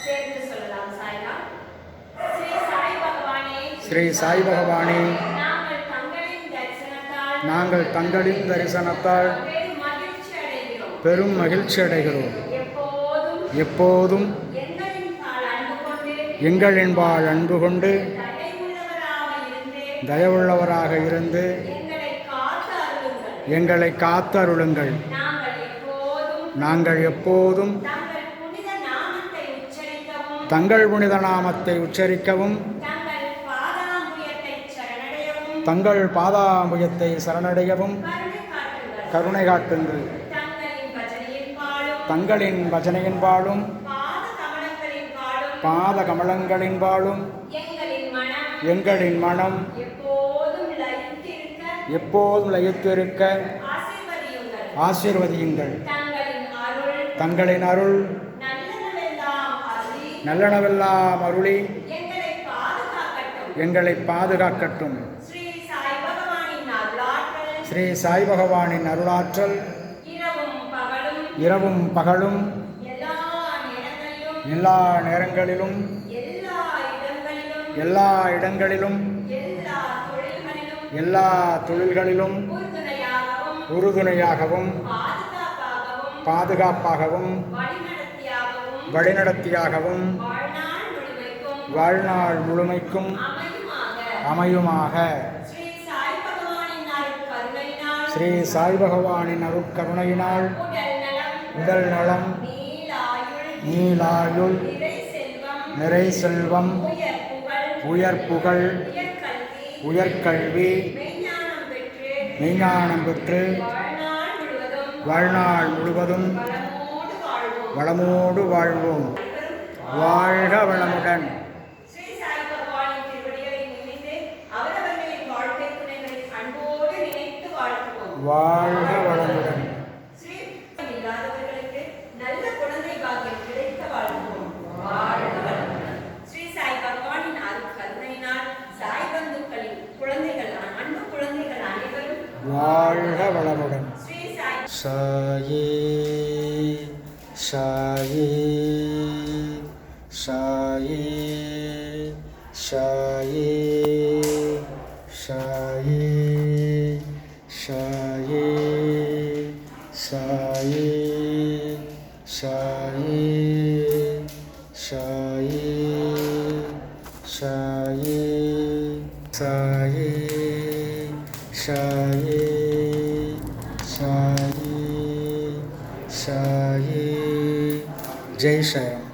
சேர்ந்து சொல்லலாம். சாய்ராம். ஸ்ரீ சாய் பகவானே, ஸ்ரீ சாய் பகவானே, நாங்கள் தங்களின் தரிசனத்தால் பெரும் மகிழ்ச்சி அடைகிறோம். எப்போதும் எங்களின்பால் அன்பு கொண்டு தயவுள்ளவராக இருந்து எங்களை காத்தருளுங்கள். நாங்கள் எப்போதும் தங்கள் புனித நாமத்தை உச்சரிக்கவும் தங்கள் பாதாம்புயத்தை சரணடையவும் கருணை காட்டுங்கள். தங்களின் பஜனையின்பாலும் பாத கமலங்களின்பாலும் எங்களின் மனம் எப்போதும் லயித்திருக்க ஆசீர்வதியுங்கள். தங்களின் அருள் நல்லனவெல்லாம் அருளி எங்களை பாதுகாக்கட்டும். ஸ்ரீ சாய் பகவானின் அருளாற்றல் இரவும் பகலும் எல்லா நேரங்களிலும் எல்லா இடங்களிலும் எல்லா தொழில்களிலும் உறுதுணையாகவும் பாதுகாப்பாகவும் வழிநடத்தியாகவும் வாழ்நாள் முழுமைக்கும் அமையுமாக. ஸ்ரீ சாய் பகவானின் அருட்கருணையினால் உடல் நலம், நீலாயுள், நிறை செல்வம், உயர் புகழ், உயர்கல்வி, மெய்ஞானம் பெற்று வாழ்நாள் முழுவதும் வளமோடு வாழ்வோம். வாழ்க வளமுடன். வாழ்க வளமுடன். நல்ல குழந்தை பாக்கியம் கிடைத்த வாழ்வோம். வாழ்க வளமுடன். ஸ்ரீ சாய் பகவானின் அருட்கருணையினால் சாய் பந்துக்களின் குழந்தைகள், அன்பு குழந்தைகள் அனைவரும் வாழ்க வளமுடன். ஸ்ரீ சாய். சாயே சாயே சாயே சாயே சாயே சாயே சாயே சாயே சாயே சாயே சாயே சாயே சாயே சாயே. ஜெய் சாய்ராம்.